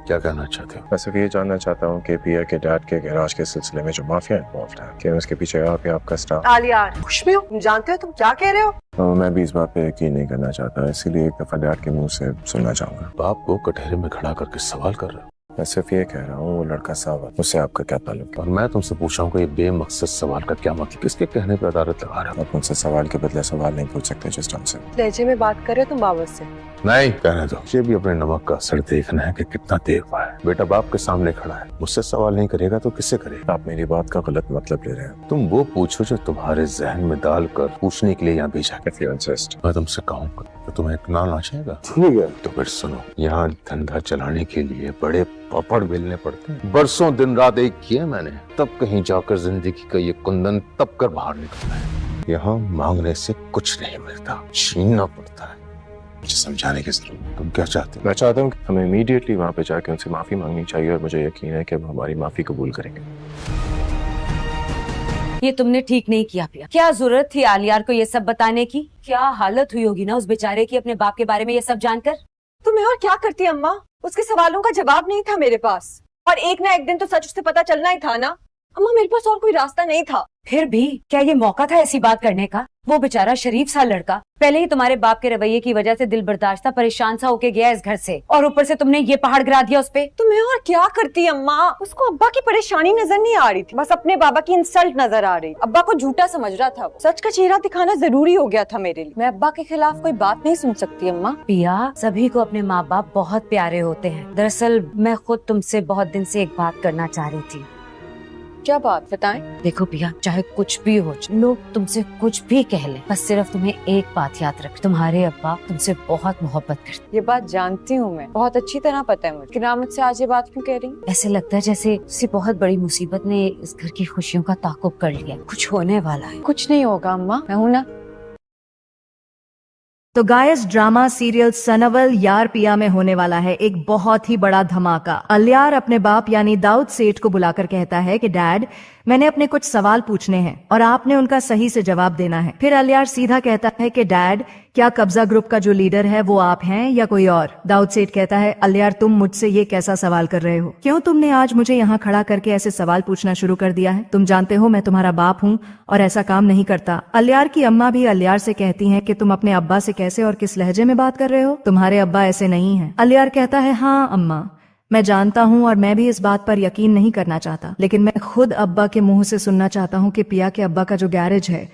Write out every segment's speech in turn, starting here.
क्या कहना चाहते हो? मैं सिर्फ ये जानना चाहता हूँ कि पिया के डैड के गैराज के सिलसिले में जो माफिया इन्वॉल्व है, क्या उसके पीछे आप या आपका स्टाफ? आलियार, खुश भी हो? तुम जानते हो तुम क्या कह रहे हो? मैं भी इस बात पे यकीन नहीं करना चाहता, इसीलिए एक दफा डैड के मुंह से सुनना चाहूंगा। बाप को कटहरे में खड़ा करके सवाल कर रहे हो? मैं सिर्फ ये कह रहा हूँ वो लड़का सावर, उससे आपका क्या ताल्लुक है? और मैं तुमसे पूछ रहा हूँ कि ये बेमकसद सवाल का क्या मतलब? किसके कहने पर अदालत लगा रहे हो? आप मुझसे सवाल के बदले सवाल नहीं पूछ सकते जिस ढंग से। लहजे में बात कर रहे हो तुम बाबा से? नहीं कहने दो, मुझे भी अपने नमक का असर देखना है कि कितना देर पाए। बेटा बाप के सामने खड़ा है, मुझसे सवाल नहीं करेगा तो किससे करेगा? आप मेरी बात का गलत मतलब ले रहे हैं। तुम वो पूछो जो तुम्हारे जहन में डाल कर पूछने के लिए यहाँ भेजा। If you insist. मैं तुमसे कहूँगा तो तुम्हें इतना नाचेगा? ठीक है। तो फिर सुनो, यहाँ धंधा चलाने के लिए बड़े पापड़ बेलने पड़ते हैं। बरसों दिन रात एक किया मैंने, तब कहीं जाकर जिंदगी का ये कुंदन तब कर बाहर निकलता है। यहाँ मांगने से कुछ नहीं मिलता, छीनना पड़ता है। मुझे समझाने की जरूरत है। तुम क्या चाहते हो? मैं चाहता हूँ कि हमें इमीडिएटली वहाँ पे जाके उनसे माफी मांगनी चाहिए और मुझे यकीन है कि वो हमारी माफी कबूल करेंगे। ये तुमने ठीक नहीं किया पिया। क्या जरूरत थी आलियार को ये सब बताने की? क्या हालत हुई होगी ना उस बेचारे की अपने बाप के बारे में ये सब जानकर। तो मैं और क्या करती अम्मा? उसके सवालों का जवाब नहीं था मेरे पास, और एक ना एक दिन तो सच उससे पता चलना ही था ना। अम्मा मेरे पास और कोई रास्ता नहीं था। फिर भी क्या ये मौका था ऐसी बात करने का? वो बेचारा शरीफ सा लड़का पहले ही तुम्हारे बाप के रवैये की वजह से दिल बर्दाश्त परेशान सा होके गया इस घर से, और ऊपर से तुमने ये पहाड़ गिरा दिया उस पे। तो मैं और क्या करती अम्मा? उसको अब्बा की परेशानी नजर नहीं आ रही थी, बस अपने बाबा की इंसल्ट नजर आ रही। अब्बा को झूठा समझ रहा था। सच का चेहरा दिखाना जरूरी हो गया था मेरे लिए। मैं अब्बा के खिलाफ कोई बात नहीं सुन सकती अम्मा। पिया, सभी को अपने माँ बाप बहुत प्यारे होते हैं। दरअसल मैं खुद तुमसे बहुत दिन से एक बात करना चाह रही थी। क्या बात बताएं? देखो पिया, चाहे कुछ भी हो, लोग तुमसे कुछ भी कह लें, बस सिर्फ तुम्हें एक बात याद रख, तुम्हारे अब्बा तुमसे बहुत मोहब्बत करते। ये बात जानती हूँ मैं, बहुत अच्छी तरह पता है मुझे, लेकिन आप मुझसे आज ये बात क्यों कह रही? ऐसे लगता है जैसे किसी बहुत बड़ी मुसीबत ने इस घर की खुशियों का ताक़ुब कर लिया। कुछ होने वाला है। कुछ नहीं होगा अम्मा, मैं हूँ ना। तो गाइस, ड्रामा सीरियल सनवल यार पिया में होने वाला है एक बहुत ही बड़ा धमाका। अलियार अपने बाप यानी दाऊद सेठ को बुलाकर कहता है कि डैड, मैंने अपने कुछ सवाल पूछने हैं और आपने उनका सही से जवाब देना है। फिर अलियार सीधा कहता है कि डैड, क्या कब्जा ग्रुप का जो लीडर है वो आप हैं या कोई और? दाऊद सेठ कहता है, अलियार तुम मुझसे ये कैसा सवाल कर रहे हो? क्यों तुमने आज मुझे यहाँ खड़ा करके ऐसे सवाल पूछना शुरू कर दिया है? तुम जानते हो मैं तुम्हारा बाप हूँ और ऐसा काम नहीं करता। अलियार की अम्मा भी अलियार से कहती हैं कि तुम अपने अब्बा से कैसे और किस लहजे में बात कर रहे हो? तुम्हारे अब्बा ऐसे नहीं हैं। अलियार कहता है, हाँ अम्मा, मैं जानता हूँ और मैं भी इस बात पर यकीन नहीं करना चाहता, लेकिन मैं खुद अब्बा के मुंह से सुनना चाहता हूँ कि पिया के अब्बा का जो गैरेज है,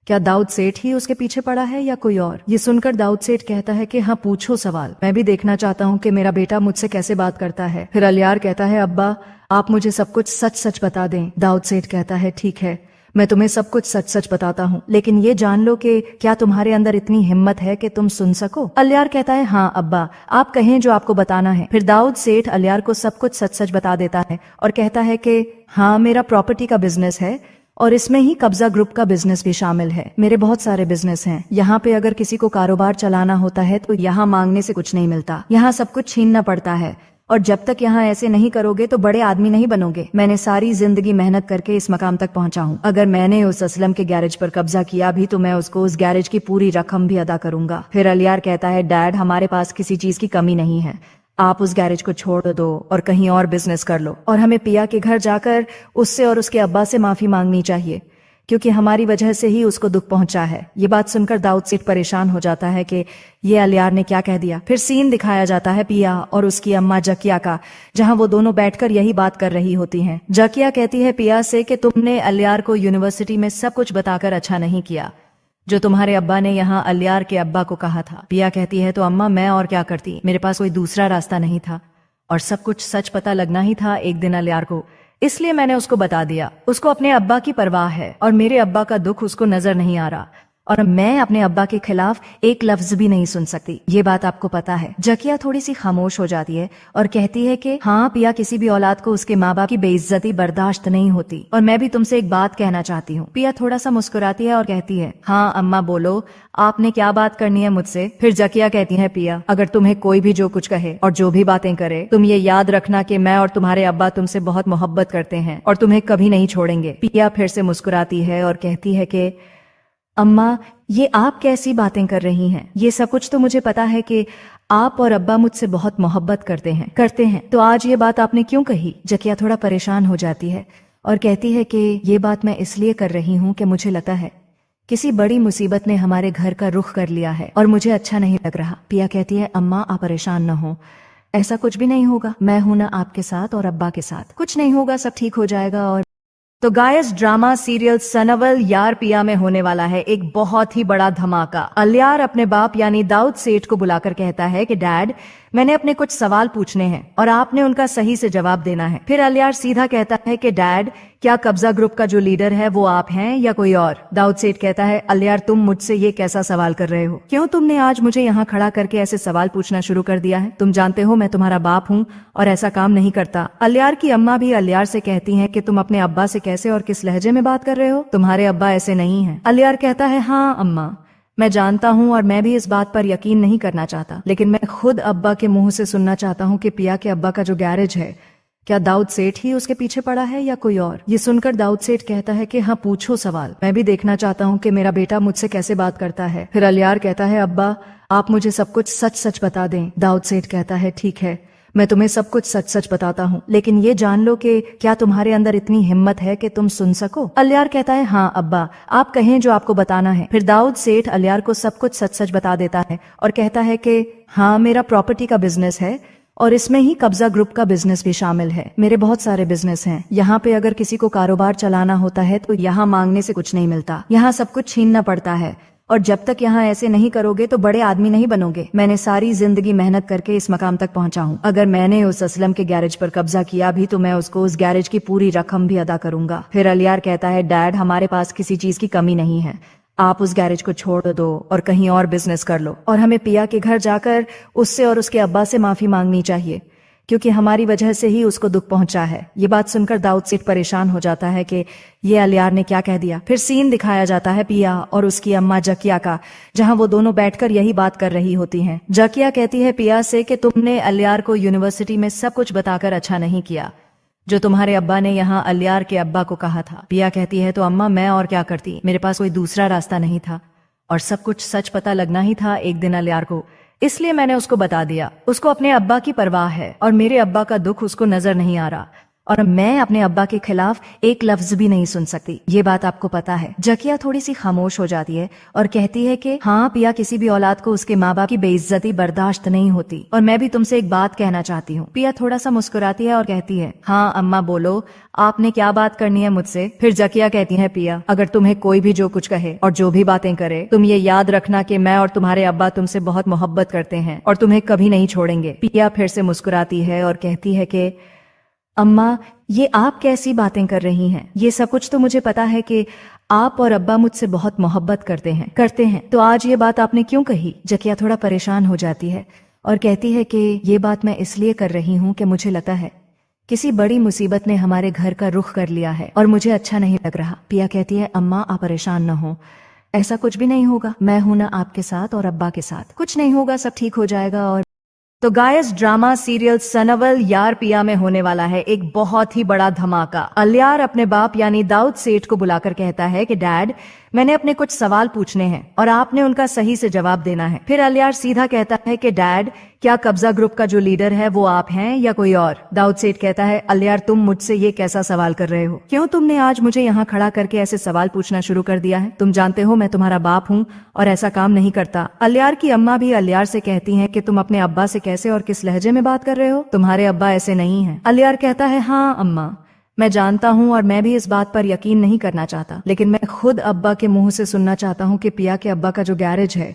क्या दाऊद सेठ ही उसके पीछे पड़ा है या कोई और? ये सुनकर दाऊद सेठ कहता है कि हाँ पूछो सवाल, मैं भी देखना चाहता हूँ कि मेरा बेटा मुझसे कैसे बात करता है। फिर अलियार कहता है, अब्बा आप मुझे सब कुछ सच सच बता दें। दाऊद सेठ कहता है, ठीक है, मैं तुम्हें सब कुछ सच सच बताता हूँ, लेकिन ये जान लो कि क्या तुम्हारे अंदर इतनी हिम्मत है कि तुम सुन सको? अलियार कहता है, हाँ अब्बा, आप कहें जो आपको बताना है। फिर दाऊद सेठ अलियार को सब कुछ सच सच बता देता है और कहता है कि हाँ, मेरा प्रॉपर्टी का बिजनेस है और इसमें ही कब्जा ग्रुप का बिजनेस भी शामिल है। मेरे बहुत सारे बिजनेस हैं। यहाँ पे अगर किसी को कारोबार चलाना होता है तो यहाँ मांगने से कुछ नहीं मिलता, यहाँ सब कुछ छीनना पड़ता है, और जब तक यहाँ ऐसे नहीं करोगे तो बड़े आदमी नहीं बनोगे। मैंने सारी जिंदगी मेहनत करके इस मकाम तक पहुँचा हूँ। अगर मैंने उस असलम के गैरेज पर कब्जा किया भी तो मैं उसको उस गैरेज की पूरी रकम भी अदा करूंगा। फिर अलियार कहता है, डैड हमारे पास किसी चीज की कमी नहीं है, आप उस गैरेज को छोड़ दो और कहीं और बिजनेस कर लो, और हमें पिया के घर जाकर उससे और उसके अब्बा से माफी मांगनी चाहिए, क्योंकि हमारी वजह से ही उसको दुख पहुंचा है। ये बात सुनकर दाऊद सेठ परेशान हो जाता है कि ये अलियार ने क्या कह दिया। फिर सीन दिखाया जाता है पिया और उसकी अम्मा जकिया का, जहां वो दोनों बैठकर यही बात कर रही होती हैं। जकिया कहती है पिया से कि तुमने अलियार को यूनिवर्सिटी में सब कुछ बताकर अच्छा नहीं किया, जो तुम्हारे अब्बा ने यहाँ अलियार के अब्बा को कहा था। पिया कहती है, तो अम्मा मैं और क्या करती, मेरे पास कोई दूसरा रास्ता नहीं था और सब कुछ सच पता लगना ही था एक दिन अलियार को, इसलिए मैंने उसको बता दिया। उसको अपने अब्बा की परवाह है और मेरे अब्बा का दुख उसको नजर नहीं आ रहा, और मैं अपने अब्बा के खिलाफ एक लफ्ज भी नहीं सुन सकती। ये बात आपको पता है। जकिया थोड़ी सी खामोश हो जाती है और कहती है कि हाँ पिया, किसी भी औलाद को उसके माँ बाप की बेइज्जती बर्दाश्त नहीं होती, और मैं भी तुमसे एक बात कहना चाहती हूँ। पिया थोड़ा सा मुस्कुराती है और कहती है, हाँ अम्मा बोलो, आपने क्या बात करनी है मुझसे? फिर जकिया कहती है, पिया अगर तुम्हें कोई भी जो कुछ कहे और जो भी बातें करे, तुम ये याद रखना कि मैं और तुम्हारे अब्बा तुमसे बहुत मोहब्बत करते हैं और तुम्हें कभी नहीं छोड़ेंगे। पिया फिर से मुस्कुराती है और कहती है कि अम्मा ये आप कैसी बातें कर रही हैं? ये सब कुछ तो मुझे पता है कि आप और अब्बा मुझसे बहुत मोहब्बत करते हैं तो आज ये बात आपने क्यों कही। जकिया थोड़ा परेशान हो जाती है और कहती है कि ये बात मैं इसलिए कर रही हूँ कि मुझे लगता है किसी बड़ी मुसीबत ने हमारे घर का रुख कर लिया है और मुझे अच्छा नहीं लग रहा। पिया कहती है अम्मा आप परेशान न हो, ऐसा कुछ भी नहीं होगा, मैं हूं ना आपके साथ और अब्बा के साथ, कुछ नहीं होगा, सब ठीक हो जाएगा। और तो गाइस ड्रामा सीरियल सनवल यार पिया में होने वाला है एक बहुत ही बड़ा धमाका। अलियार अपने बाप यानी दाऊद सेठ को बुलाकर कहता है कि डैड मैंने अपने कुछ सवाल पूछने हैं और आपने उनका सही से जवाब देना है। फिर अलियार सीधा कहता है कि डैड क्या कब्जा ग्रुप का जो लीडर है वो आप हैं या कोई और। दाऊद सेठ कहता है अलियार तुम मुझसे ये कैसा सवाल कर रहे हो, क्यों तुमने आज मुझे यहाँ खड़ा करके ऐसे सवाल पूछना शुरू कर दिया है, तुम जानते हो मैं तुम्हारा बाप हूँ और ऐसा काम नहीं करता। अलियार की अम्मा भी अलियार से कहती हैं कि तुम अपने अब्बा से कैसे और किस लहजे में बात कर रहे हो, तुम्हारे अब्बा ऐसे नहीं है। अलियार कहता है हाँ अम्मा मैं जानता हूँ और मैं भी इस बात पर यकीन नहीं करना चाहता, लेकिन मैं खुद अब्बा के मुंह से सुनना चाहता हूँ कि पिया के अब्बा का जो गैरेज है क्या दाऊद सेठ ही उसके पीछे पड़ा है या कोई और। ये सुनकर दाऊद सेठ कहता है कि हाँ पूछो सवाल, मैं भी देखना चाहता हूँ कि मेरा बेटा मुझसे कैसे बात करता है। फिर अलियार कहता है अब्बा आप मुझे सब कुछ सच सच बता दें। दाऊद सेठ कहता है ठीक है मैं तुम्हें सब कुछ सच सच बताता हूँ, लेकिन ये जान लो कि क्या तुम्हारे अंदर इतनी हिम्मत है कि तुम सुन सको। अलियार कहता है हाँ अब्बा आप कहें जो आपको बताना है। फिर दाऊद सेठ अलियार को सब कुछ सच सच बता देता है और कहता है कि हाँ मेरा प्रॉपर्टी का बिजनेस है और इसमें ही कब्जा ग्रुप का बिजनेस भी शामिल है। मेरे बहुत सारे बिजनेस हैं, यहाँ पे अगर किसी को कारोबार चलाना होता है तो यहाँ मांगने से कुछ नहीं मिलता, यहाँ सब कुछ छीनना पड़ता है और जब तक यहाँ ऐसे नहीं करोगे तो बड़े आदमी नहीं बनोगे। मैंने सारी जिंदगी मेहनत करके इस मकाम तक पहुंचा हूँ, अगर मैंने उस असलम के गैरेज पर कब्जा किया भी तो मैं उसको उस गैरेज की पूरी रकम भी अदा करूंगा। फिर अलियार कहता है डैड हमारे पास किसी चीज की कमी नहीं है, आप उस गैरेज को छोड़ दो और कहीं और बिजनेस कर लो और हमें पिया के घर जाकर उससे और उसके अब्बा से माफी मांगनी चाहिए क्योंकि हमारी वजह से ही उसको दुख पहुंचा है। ये बात सुनकर दाऊद सेठ परेशान हो जाता है कि ये अलियार ने क्या कह दिया। फिर सीन दिखाया जाता है पिया और उसकी अम्मा जकिया का, जहां वो दोनों बैठकर यही बात कर रही होती हैं। जकिया कहती है पिया से कि तुमने अलियार को यूनिवर्सिटी में सब कुछ बताकर अच्छा नहीं किया जो तुम्हारे अब्बा ने यहाँ अलियार के अब्बा को कहा था। पिया कहती है तो अम्मा मैं और क्या करती, मेरे पास कोई दूसरा रास्ता नहीं था और सब कुछ सच पता लगना ही था एक दिन अलियार को, इसलिए मैंने उसको बता दिया। उसको अपने अब्बा की परवाह है और मेरे अब्बा का दुख उसको नजर नहीं आ रहा और मैं अपने अब्बा के खिलाफ एक लफ्ज भी नहीं सुन सकती, ये बात आपको पता है। जकिया थोड़ी सी खामोश हो जाती है और कहती है कि हाँ पिया किसी भी औलाद को उसके माँ बाप की बेइज्जती बर्दाश्त नहीं होती और मैं भी तुमसे एक बात कहना चाहती हूँ। पिया थोड़ा सा मुस्कुराती है और कहती है हाँ अम्मा बोलो आपने क्या बात करनी है मुझसे। फिर जकिया कहती है पिया अगर तुम्हें कोई भी जो कुछ कहे और जो भी बातें करे तुम ये याद रखना कि मैं और तुम्हारे अब्बा तुमसे बहुत मोहब्बत करते हैं और तुम्हें कभी नहीं छोड़ेंगे। पिया फिर से मुस्कुराती है और कहती है कि अम्मा ये आप कैसी बातें कर रही हैं, ये सब कुछ तो मुझे पता है कि आप और अब्बा मुझसे बहुत मोहब्बत करते हैं तो आज ये बात आपने क्यों कही। जकिया थोड़ा परेशान हो जाती है और कहती है कि ये बात मैं इसलिए कर रही हूँ कि मुझे लगता है किसी बड़ी मुसीबत ने हमारे घर का रुख कर लिया है और मुझे अच्छा नहीं लग रहा। पिया कहती है अम्मा आप परेशान न हो, ऐसा कुछ भी नहीं होगा, मैं हूं ना आपके साथ और अब्बा के साथ, कुछ नहीं होगा, सब ठीक हो जाएगा। और तो गाइस ड्रामा सीरियल सनवल यार पिया में होने वाला है एक बहुत ही बड़ा धमाका। अलियार अपने बाप यानी दाऊद सेठ को बुलाकर कहता है कि डैड मैंने अपने कुछ सवाल पूछने हैं और आपने उनका सही से जवाब देना है। फिर अलियार सीधा कहता है कि डैड क्या कब्जा ग्रुप का जो लीडर है वो आप हैं या कोई और। दाऊद सेठ कहता है अलियार तुम मुझसे ये कैसा सवाल कर रहे हो, क्यों तुमने आज मुझे यहाँ खड़ा करके ऐसे सवाल पूछना शुरू कर दिया है, तुम जानते हो मैं तुम्हारा बाप हूँ और ऐसा काम नहीं करता। अलियार की अम्मा भी अलियार से कहती हैं कि तुम अपने अब्बा से कैसे और किस लहजे में बात कर रहे हो, तुम्हारे अब्बा ऐसे नहीं है। अलियार कहता है हाँ अम्मा मैं जानता हूँ और मैं भी इस बात पर यकीन नहीं करना चाहता, लेकिन मैं खुद अब्बा के मुंह से सुनना चाहता हूँ कि पिया के अब्बा का जो गैरेज है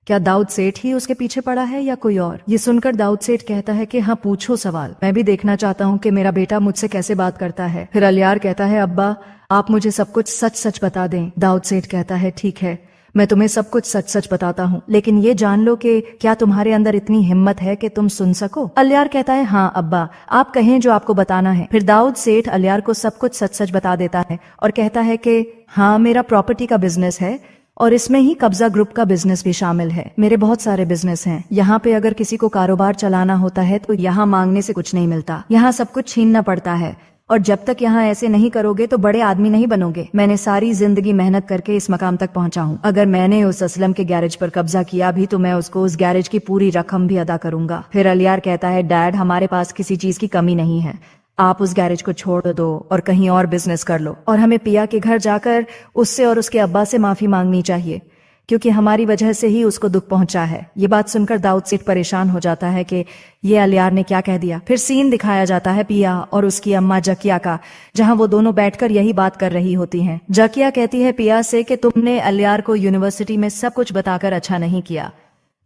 क्या दाऊद सेठ ही उसके पीछे पड़ा है या कोई और। ये सुनकर दाऊद सेठ कहता है कि हाँ पूछो सवाल, मैं भी देखना चाहता हूँ कि मेरा बेटा मुझसे कैसे बात करता है। फिर अलियार कहता है अब्बा आप मुझे सब कुछ सच सच बता दें। दाऊद सेठ कहता है ठीक है मैं तुम्हें सब कुछ सच सच बताता हूँ, लेकिन ये जान लो कि क्या तुम्हारे अंदर इतनी हिम्मत है कि तुम सुन सको। अलियार कहता है हाँ अब्बा आप कहें जो आपको बताना है। फिर दाऊद सेठ अलियार को सब कुछ सच सच बता देता है और कहता है कि हाँ मेरा प्रॉपर्टी का बिजनेस है और इसमें ही कब्जा ग्रुप का बिजनेस भी शामिल है। मेरे बहुत सारे बिजनेस हैं, यहाँ पे अगर किसी को कारोबार चलाना होता है तो यहाँ मांगने से कुछ नहीं मिलता, यहाँ सब कुछ छीनना पड़ता है और जब तक यहाँ ऐसे नहीं करोगे तो बड़े आदमी नहीं बनोगे। मैंने सारी जिंदगी मेहनत करके इस मकाम तक पहुंचा हूँ। अगर मैंने उस असलम के गैरेज पर कब्जा किया भी तो मैं उसको उस गैरेज की पूरी रकम भी अदा करूंगा। फिर अलियार कहता है, डैड हमारे पास किसी चीज की कमी नहीं है, आप उस गैरेज को छोड़ दो और कहीं और बिजनेस कर लो, और हमें पिया के घर जाकर उससे और उसके अब्बा से माफी मांगनी चाहिए, क्योंकि हमारी वजह से ही उसको दुख पहुंचा है। ये बात सुनकर दाऊद सेठ परेशान हो जाता है कि ये अलियार ने क्या कह दिया। फिर सीन दिखाया जाता है पिया और उसकी अम्मा जकिया का, जहां वो दोनों बैठकर यही बात कर रही होती हैं। जकिया कहती है पिया से कि तुमने अलियार को यूनिवर्सिटी में सब कुछ बताकर अच्छा नहीं किया,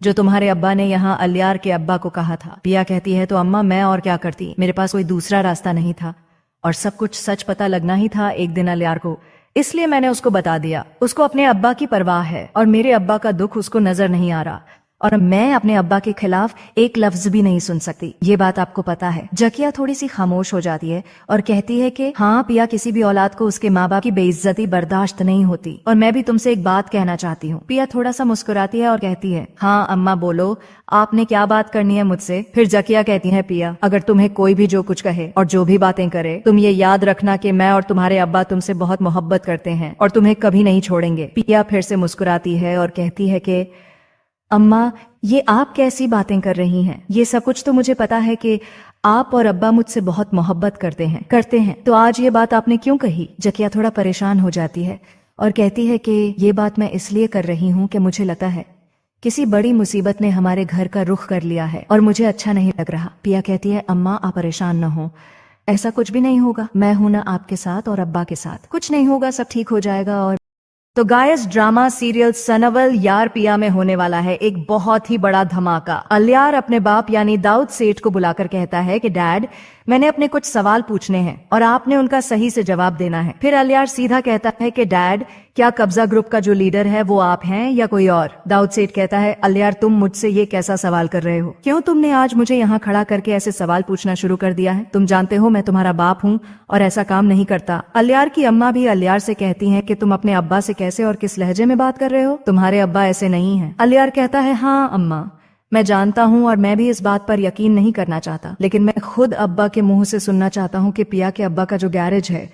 जो तुम्हारे अब्बा ने यहाँ अलियार के अब्बा को कहा था। पिया कहती है, तो अम्मा मैं और क्या करती, मेरे पास कोई दूसरा रास्ता नहीं था और सब कुछ सच पता लगना ही था एक दिन अलियार को, इसलिए मैंने उसको बता दिया। उसको अपने अब्बा की परवाह है और मेरे अब्बा का दुख उसको नजर नहीं आ रहा, और मैं अपने अब्बा के खिलाफ एक लफ्ज भी नहीं सुन सकती। ये बात आपको पता है। जकिया थोड़ी सी खामोश हो जाती है और कहती है कि हाँ पिया, किसी भी औलाद को उसके माँ बाप की बेइज्जती बर्दाश्त नहीं होती, और मैं भी तुमसे एक बात कहना चाहती हूँ। पिया थोड़ा सा मुस्कुराती है और कहती है, हाँ अम्मा बोलो, आपने क्या बात करनी है मुझसे। फिर जकिया कहती है, पिया अगर तुम्हें कोई भी जो कुछ कहे और जो भी बातें करे, तुम ये याद रखना कि मैं और तुम्हारे अब्बा तुमसे बहुत मोहब्बत करते हैं और तुम्हें कभी नहीं छोड़ेंगे। पिया फिर से मुस्कुराती है और कहती है कि अम्मा ये आप कैसी बातें कर रही हैं, ये सब कुछ तो मुझे पता है कि आप और अब्बा मुझसे बहुत मोहब्बत करते हैं, तो आज ये बात आपने क्यों कही। जकिया थोड़ा परेशान हो जाती है और कहती है कि ये बात मैं इसलिए कर रही हूँ कि मुझे लगता है किसी बड़ी मुसीबत ने हमारे घर का रुख कर लिया है और मुझे अच्छा नहीं लग रहा। पिया कहती है, अम्मा आप परेशान न हो, ऐसा कुछ भी नहीं होगा, मैं हूं ना आपके साथ और अब्बा के साथ, कुछ नहीं होगा, सब ठीक हो जाएगा। और तो गायस ड्रामा सीरियल सनवल यार पिया में होने वाला है एक बहुत ही बड़ा धमाका। अलियार अपने बाप यानी दाऊद सेठ को बुलाकर कहता है कि डैड मैंने अपने कुछ सवाल पूछने हैं और आपने उनका सही से जवाब देना है। फिर अलियार सीधा कहता है कि डैड क्या कब्जा ग्रुप का जो लीडर है वो आप हैं या कोई और। दाऊद सेठ कहता है, अलियार तुम मुझसे ये कैसा सवाल कर रहे हो, क्यों तुमने आज मुझे यहाँ खड़ा करके ऐसे सवाल पूछना शुरू कर दिया है, तुम जानते हो मैं तुम्हारा बाप हूँ और ऐसा काम नहीं करता। अलियार की अम्मा भी अलियार से कहती है कि तुम अपने अब्बा से कैसे और किस लहजे में बात कर रहे हो, तुम्हारे अब्बा ऐसे नहीं है। अलियार कहता है, हाँ अम्मा मैं जानता हूँ और मैं भी इस बात पर यकीन नहीं करना चाहता, लेकिन मैं खुद अब्बा के मुंह से सुनना चाहता हूँ कि पिया के अब्बा का जो गैरेज है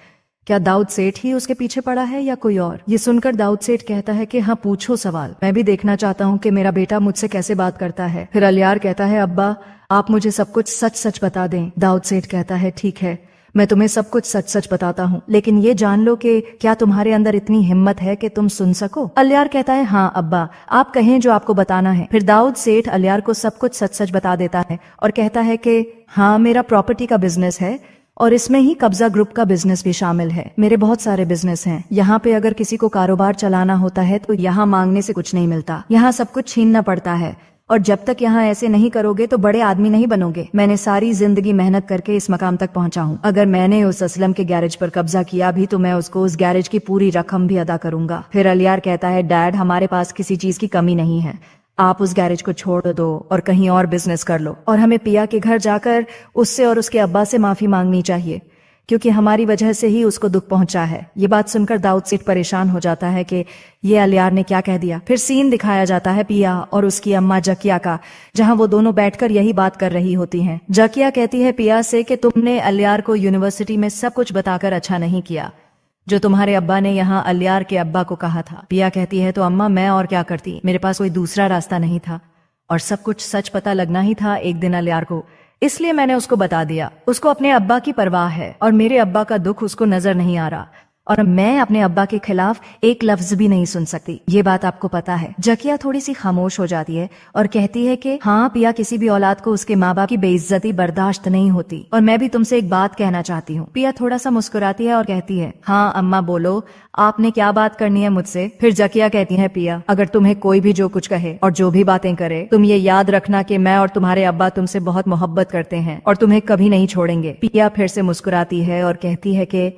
क्या दाऊद सेठ ही उसके पीछे पड़ा है या कोई और। ये सुनकर दाऊद सेठ कहता है कि हाँ पूछो सवाल, मैं भी देखना चाहता हूँ कि मेरा बेटा मुझसे कैसे बात करता है। फिर अलियार कहता है, अब्बा आप मुझे सब कुछ सच सच बता दें। दाऊद सेठ कहता है, ठीक है मैं तुम्हें सब कुछ सच सच बताता हूँ, लेकिन ये जान लो कि क्या तुम्हारे अंदर इतनी हिम्मत है कि तुम सुन सको। अलियार कहता है, हाँ अब्बा आप कहें जो आपको बताना है। फिर दाऊद सेठ अलियार को सब कुछ सच सच बता देता है और कहता है कि हाँ मेरा प्रॉपर्टी का बिजनेस है और इसमें ही कब्जा ग्रुप का बिजनेस भी शामिल है। मेरे बहुत सारे बिजनेस हैं, यहाँ पे अगर किसी को कारोबार चलाना होता है तो यहाँ मांगने से कुछ नहीं मिलता, यहाँ सब कुछ छीनना पड़ता है, और जब तक यहाँ ऐसे नहीं करोगे तो बड़े आदमी नहीं बनोगे। मैंने सारी जिंदगी मेहनत करके इस मकाम तक पहुंचा हूँ। अगर मैंने उस असलम के गैरेज पर कब्जा किया भी तो मैं उसको उस गैरेज की पूरी रकम भी अदा करूंगा। फिर अलियार कहता है, डैड हमारे पास किसी चीज की कमी नहीं है, आप उस गैरेज को छोड़ दो और कहीं और बिजनेस कर लो, और हमें पिया के घर जाकर उससे और उसके अब्बा से माफी मांगनी चाहिए, क्योंकि हमारी वजह से ही उसको दुख पहुंचा है। ये बात सुनकर दाऊद सेठ परेशान हो जाता है कि ये अलियार ने क्या कह दिया। फिर सीन दिखाया जाता है पिया और उसकी अम्मा जकिया का, जहां वो दोनों बैठकर यही बात कर रही होती हैं। जकिया कहती है पिया से कि तुमने अलियार को यूनिवर्सिटी में सब कुछ बताकर अच्छा नहीं किया, जो तुम्हारे अब्बा ने यहाँ अलियार के अब्बा को कहा था। पिया कहती है, तो अम्मा मैं और क्या करती, मेरे पास कोई दूसरा रास्ता नहीं था और सब कुछ सच पता लगना ही था एक दिन अलियार को, इसलिए मैंने उसको बता दिया। उसको अपने अब्बा की परवाह है और मेरे अब्बा का दुख उसको नजर नहीं आ रहा, और मैं अपने अब्बा के खिलाफ एक लफ्ज भी नहीं सुन सकती। ये बात आपको पता है। जकिया थोड़ी सी खामोश हो जाती है और कहती है कि हाँ पिया, किसी भी औलाद को उसके माँ बाप की बेइज्जती बर्दाश्त नहीं होती, और मैं भी तुमसे एक बात कहना चाहती हूँ। पिया थोड़ा सा मुस्कुराती है और कहती है, हाँ अम्मा बोलो, आपने क्या बात करनी है मुझसे। फिर जकिया कहती है, पिया अगर तुम्हें कोई भी जो कुछ कहे और जो भी बातें करे, तुम ये याद रखना कि मैं और तुम्हारे अब्बा तुमसे बहुत मोहब्बत करते हैं और तुम्हें कभी नहीं छोड़ेंगे। पिया फिर से मुस्कुराती है और कहती है कि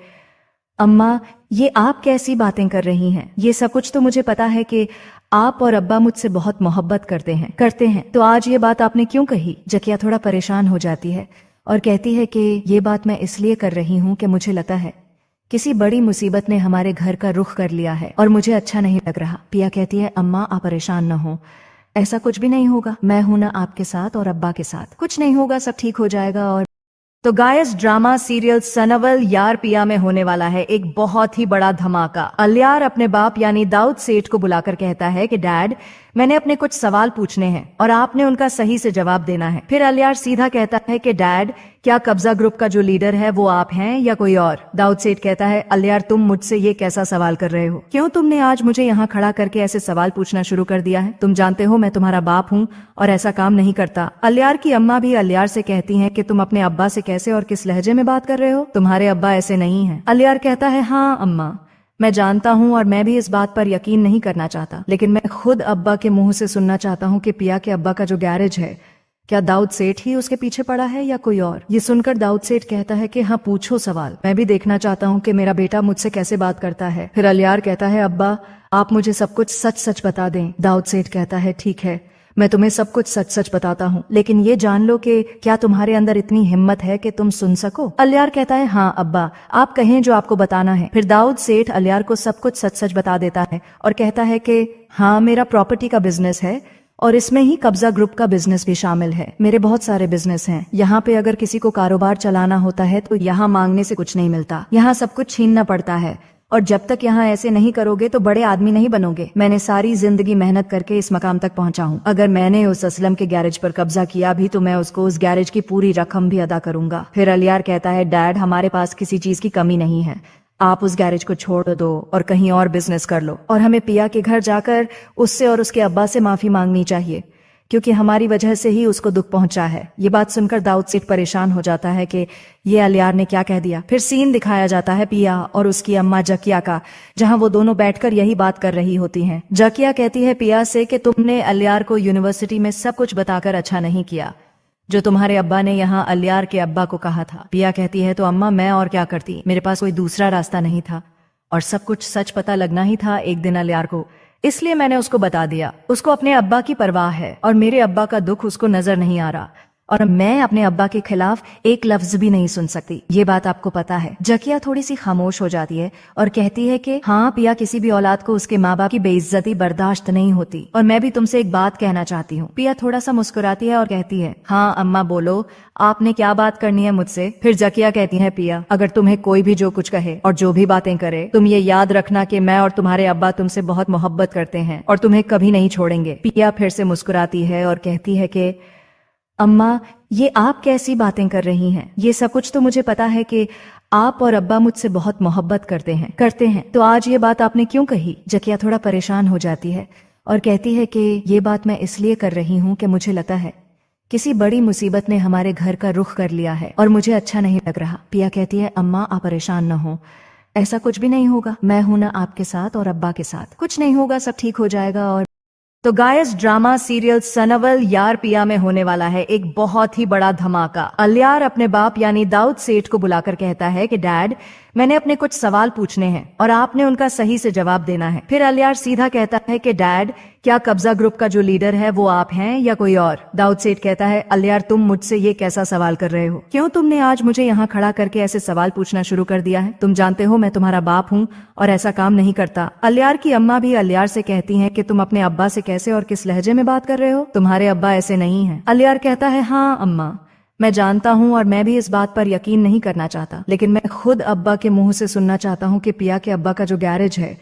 अम्मा ये आप कैसी बातें कर रही हैं, ये सब कुछ तो मुझे पता है कि आप और अब्बा मुझसे बहुत मोहब्बत करते हैं, तो आज ये बात आपने क्यों कही। जकिया थोड़ा परेशान हो जाती है और कहती है कि ये बात मैं इसलिए कर रही हूँ कि मुझे लगता है किसी बड़ी मुसीबत ने हमारे घर का रुख कर लिया है और मुझे अच्छा नहीं लग रहा। पिया कहती है, अम्मा आप परेशान न हो, ऐसा कुछ भी नहीं होगा, मैं हूं ना आपके साथ और अब्बा के साथ, कुछ नहीं होगा, सब ठीक हो जाएगा। और तो गाइस, ड्रामा सीरियल सनवल यार पिया में होने वाला है एक बहुत ही बड़ा धमाका। अलियार अपने बाप यानी दाऊद सेठ को बुलाकर कहता है कि डैड, मैंने अपने कुछ सवाल पूछने हैं और आपने उनका सही से जवाब देना है। फिर अलियार सीधा कहता है कि डैड, क्या कब्जा ग्रुप का जो लीडर है वो आप हैं या कोई और? दाऊद सेठ कहता है, अलियार तुम मुझसे ये कैसा सवाल कर रहे हो? क्यों तुमने आज मुझे यहाँ खड़ा करके ऐसे सवाल पूछना शुरू कर दिया है? तुम जानते हो मैं तुम्हारा बाप हूँ और ऐसा काम नहीं करता। अलियार की अम्मा भी अलियार से कहती हैं कि तुम अपने अब्बा से कैसे और किस लहजे में बात कर रहे हो? तुम्हारे अब्बा ऐसे नहीं हैं। अलियार कहता है, हाँ अम्मा, मैं जानता हूँ और मैं भी इस बात पर यकीन नहीं करना चाहता, लेकिन मैं खुद अब्बा के मुंह से सुनना चाहता हूँ कि पिया के अब्बा का जो गैरेज है, क्या दाऊद सेठ ही उसके पीछे पड़ा है या कोई और? ये सुनकर दाऊद सेठ कहता है कि हाँ पूछो सवाल, मैं भी देखना चाहता हूँ कि मेरा बेटा मुझसे कैसे बात करता है। फिर अलियार कहता है, अब्बा आप मुझे सब कुछ सच सच बता दें। दाऊद सेठ कहता है, ठीक है, मैं तुम्हें सब कुछ सच सच बताता हूँ, लेकिन ये जान लो कि क्या तुम्हारे अंदर इतनी हिम्मत है कि तुम सुन सको? अलियार कहता है, हाँ अब्बा, आप कहें जो आपको बताना है। फिर दाऊद सेठ अलियार को सब कुछ सच सच बता देता है और कहता है कि हाँ, मेरा प्रॉपर्टी का बिजनेस है और इसमें ही कब्जा ग्रुप का बिजनेस भी शामिल है। मेरे बहुत सारे बिजनेस हैं। यहाँ पे अगर किसी को कारोबार चलाना होता है तो यहाँ मांगने से कुछ नहीं मिलता, यहाँ सब कुछ छीनना पड़ता है, और जब तक यहाँ ऐसे नहीं करोगे तो बड़े आदमी नहीं बनोगे। मैंने सारी जिंदगी मेहनत करके इस मकाम तक पहुंचा हूँ। अगर मैंने उस असलम के गैरेज पर कब्जा किया भी तो मैं उसको उस गैरेज की पूरी रकम भी अदा करूंगा। फिर अलियार कहता है, डैड, हमारे पास किसी चीज की कमी नहीं है, आप उस गैरेज को छोड़ दो और कहीं और बिजनेस कर लो, और हमें पिया के घर जाकर उससे और उसके अब्बा से माफी मांगनी चाहिए, क्योंकि हमारी वजह से ही उसको दुख पहुंचा है। ये बात सुनकर दाऊद सेठ परेशान हो जाता है कि ये अलियार ने क्या कह दिया। फिर सीन दिखाया जाता है पिया और उसकी अम्मा जकिया का, जहां वो दोनों बैठकर यही बात कर रही होती हैं। जकिया कहती है पिया से कि तुमने अलियार को यूनिवर्सिटी में सब कुछ बताकर अच्छा नहीं किया, जो तुम्हारे अब्बा ने यहाँ अलियार के अब्बा को कहा था। पिया कहती है, तो अम्मा मैं और क्या करती, मेरे पास कोई दूसरा रास्ता नहीं था और सब कुछ सच पता लगना ही था एक दिन अलियार को, इसलिए मैंने उसको बता दिया। उसको अपने अब्बा की परवाह है और मेरे अब्बा का दुख उसको नजर नहीं आ रहा, और मैं अपने अब्बा के खिलाफ एक लफ्ज भी नहीं सुन सकती। ये बात आपको पता है। जकिया थोड़ी सी खामोश हो जाती है और कहती है कि हाँ पिया, किसी भी औलाद को उसके माँ बाप की बेइज्जती बर्दाश्त नहीं होती, और मैं भी तुमसे एक बात कहना चाहती हूँ। पिया थोड़ा सा मुस्कुराती है और कहती है, हाँ अम्मा बोलो, आपने क्या बात करनी है मुझसे? फिर जकिया कहती है, पिया, अगर तुम्हें कोई भी जो कुछ कहे और जो भी बातें करे, तुम ये याद रखना कि मैं और तुम्हारे अब्बा तुमसे बहुत मोहब्बत करते हैं और तुम्हें कभी नहीं छोड़ेंगे। पिया फिर से मुस्कुराती है और कहती है कि अम्मा, ये आप कैसी बातें कर रही हैं? ये सब कुछ तो मुझे पता है कि आप और अब्बा मुझसे बहुत मोहब्बत करते हैं, तो आज ये बात आपने क्यों कही? जकिया थोड़ा परेशान हो जाती है और कहती है कि ये बात मैं इसलिए कर रही हूँ कि मुझे लगता है किसी बड़ी मुसीबत ने हमारे घर का रुख कर लिया है और मुझे अच्छा नहीं लग रहा। पिया कहती है, अम्मा आप परेशान न हो, ऐसा कुछ भी नहीं होगा, मैं हूं ना आपके साथ और अब्बा के साथ, कुछ नहीं होगा, सब ठीक हो जाएगा। और तो गाइस, ड्रामा सीरियल सनवल यार पिया में होने वाला है एक बहुत ही बड़ा धमाका। अलियार अपने बाप यानी दाऊद सेठ को बुलाकर कहता है कि डैड, मैंने अपने कुछ सवाल पूछने हैं और आपने उनका सही से जवाब देना है। फिर अलियार सीधा कहता है कि डैड, क्या कब्जा ग्रुप का जो लीडर है वो आप हैं या कोई और? दाऊद सेठ कहता है, अलियार तुम मुझसे ये कैसा सवाल कर रहे हो? क्यों तुमने आज मुझे यहाँ खड़ा करके ऐसे सवाल पूछना शुरू कर दिया है? तुम जानते हो मैं तुम्हारा बाप हूँ और ऐसा काम नहीं करता। अलियार की अम्मा भी अलियार से कहती हैं कि तुम अपने अब्बा से कैसे और किस लहजे में बात कर रहे हो? तुम्हारे अब्बा ऐसे नहीं हैं। अलियार कहता है, हाँ अम्मा, मैं जानता हूँ और मैं भी इस बात पर यकीन नहीं करना चाहता, लेकिन मैं खुद अब्बा के मुंह से सुनना चाहता हूँ कि पिया के अब्बा का जो गैरेज है,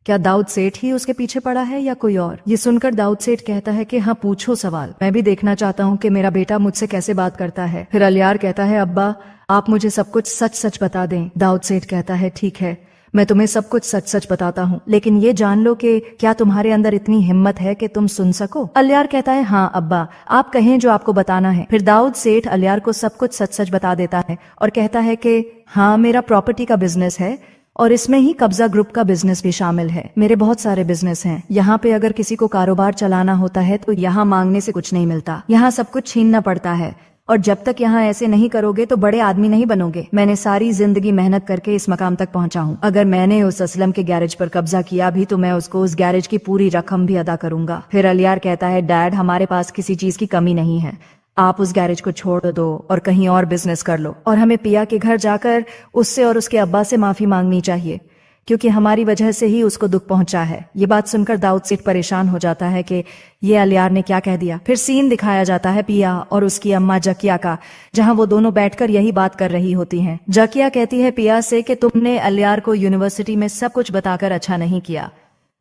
क्या दाऊद सेठ ही उसके पीछे पड़ा है या कोई और? ये सुनकर दाऊद सेठ कहता है कि हाँ पूछो सवाल, मैं भी देखना चाहता हूँ कि मेरा बेटा मुझसे कैसे बात करता है। फिर अलियार कहता है, अब्बा आप मुझे सब कुछ सच सच बता दें। दाऊद सेठ कहता है, ठीक है, मैं तुम्हें सब कुछ सच सच बताता हूँ, लेकिन ये जान लो कि क्या तुम्हारे अंदर इतनी हिम्मत है कि तुम सुन सको? अलियार कहता है, हाँ अब्बा, आप कहें जो आपको बताना है। फिर दाऊद सेठ अलियार को सब कुछ सच सच बता देता है और कहता है कि हाँ, मेरा प्रॉपर्टी का बिजनेस है और इसमें ही कब्जा ग्रुप का बिजनेस भी शामिल है। मेरे बहुत सारे बिजनेस हैं। यहाँ पे अगर किसी को कारोबार चलाना होता है तो यहाँ मांगने से कुछ नहीं मिलता, यहाँ सब कुछ छीनना पड़ता है, और जब तक यहाँ ऐसे नहीं करोगे तो बड़े आदमी नहीं बनोगे। मैंने सारी जिंदगी मेहनत करके इस मकाम तक पहुंचा हूँ। अगर मैंने उस असलम के गैरेज पर कब्जा किया भी तो मैं उसको उस गैरेज की पूरी रकम भी अदा करूंगा। फिर अलियार कहता है, डैड, हमारे पास किसी चीज की कमी नहीं है, आप उस गैरेज को छोड़ दो और कहीं और बिजनेस कर लो, और हमें पिया के घर जाकर उससे और उसके अब्बा से माफी मांगनी चाहिए, क्योंकि हमारी वजह से ही उसको दुख पहुंचा है। ये बात सुनकर दाऊद सेठ परेशान हो जाता है कि ये अलियार ने क्या कह दिया। फिर सीन दिखाया जाता है पिया और उसकी अम्मा जकिया का, जहां वो दोनों बैठकर यही बात कर रही होती हैं। जकिया कहती है पिया से कि तुमने अलियार को यूनिवर्सिटी में सब कुछ बताकर अच्छा नहीं किया,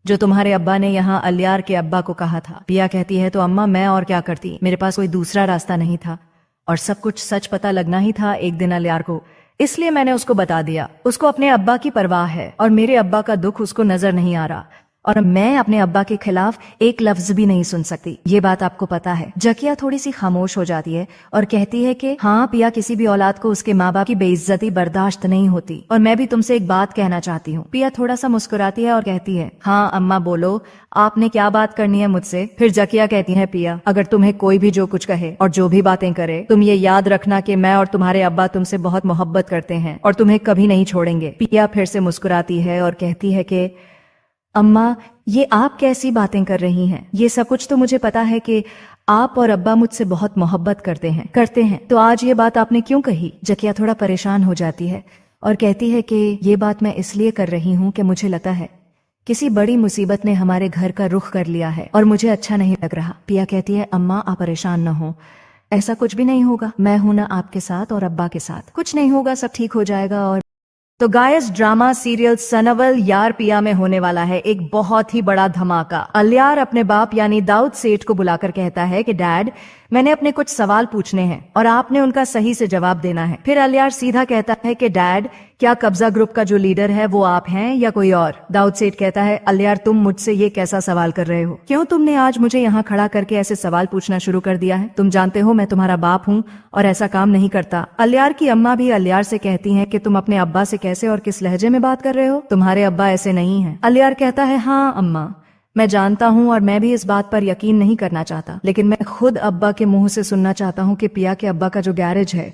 जो तुम्हारे अब्बा ने यहाँ अलियार के अब्बा को कहा था। पिया कहती है तो अम्मा मैं और क्या करती, मेरे पास कोई दूसरा रास्ता नहीं था और सब कुछ सच पता लगना ही था एक दिन अलियार को, इसलिए मैंने उसको बता दिया। उसको अपने अब्बा की परवाह है और मेरे अब्बा का दुख उसको नजर नहीं आ रहा और मैं अपने अब्बा के खिलाफ एक लफ्ज भी नहीं सुन सकती। ये बात आपको पता है। जकिया थोड़ी सी खामोश हो जाती है और कहती है कि हाँ पिया, किसी भी औलाद को उसके माँ बाप की बेइज्जती बर्दाश्त नहीं होती और मैं भी तुमसे एक बात कहना चाहती हूँ। पिया थोड़ा सा मुस्कुराती है और कहती है हाँ अम्मा बोलो, आपने क्या बात करनी है मुझसे। फिर जकिया कहती है पिया, अगर तुम्हें कोई भी जो कुछ कहे और जो भी बातें करे, तुम ये याद रखना कि मैं और तुम्हारे अब्बा तुमसे बहुत मोहब्बत करते हैं और तुम्हें कभी नहीं छोड़ेंगे। पिया फिर से मुस्कुराती है और कहती है कि अम्मा ये आप कैसी बातें कर रही हैं, ये सब कुछ तो मुझे पता है कि आप और अब्बा मुझसे बहुत मोहब्बत करते हैं, तो आज ये बात आपने क्यों कही। जकिया थोड़ा परेशान हो जाती है और कहती है कि ये बात मैं इसलिए कर रही हूँ कि मुझे लगता है किसी बड़ी मुसीबत ने हमारे घर का रुख कर लिया है और मुझे अच्छा नहीं लग रहा। पिया कहती है अम्मा आप परेशान न हो, ऐसा कुछ भी नहीं होगा, मैं हूं ना आपके साथ और अब्बा के साथ, कुछ नहीं होगा, सब ठीक हो जाएगा। और तो गाइस, ड्रामा सीरियल सनवल यार पिया में होने वाला है एक बहुत ही बड़ा धमाका। अलियार अपने बाप यानी दाऊद सेठ को बुलाकर कहता है कि डैड मैंने अपने कुछ सवाल पूछने हैं और आपने उनका सही से जवाब देना है। फिर अलियार सीधा कहता है कि डैड क्या कब्जा ग्रुप का जो लीडर है वो आप हैं या कोई और। दाऊद सेठ कहता है अलियार तुम मुझसे ये कैसा सवाल कर रहे हो, क्यों तुमने आज मुझे यहाँ खड़ा करके ऐसे सवाल पूछना शुरू कर दिया है, तुम जानते हो मैं तुम्हारा बाप हूँ और ऐसा काम नहीं करता। अलियार की अम्मा भी अलियार से कहती है कि तुम अपने अब्बा से कैसे और किस लहजे में बात कर रहे हो, तुम्हारे अब्बा ऐसे नहीं है। अलियार कहता है हाँ अम्मा मैं जानता हूँ और मैं भी इस बात पर यकीन नहीं करना चाहता, लेकिन मैं खुद अब्बा के मुंह से सुनना चाहता हूँ कि पिया के अब्बा का जो गैरेज है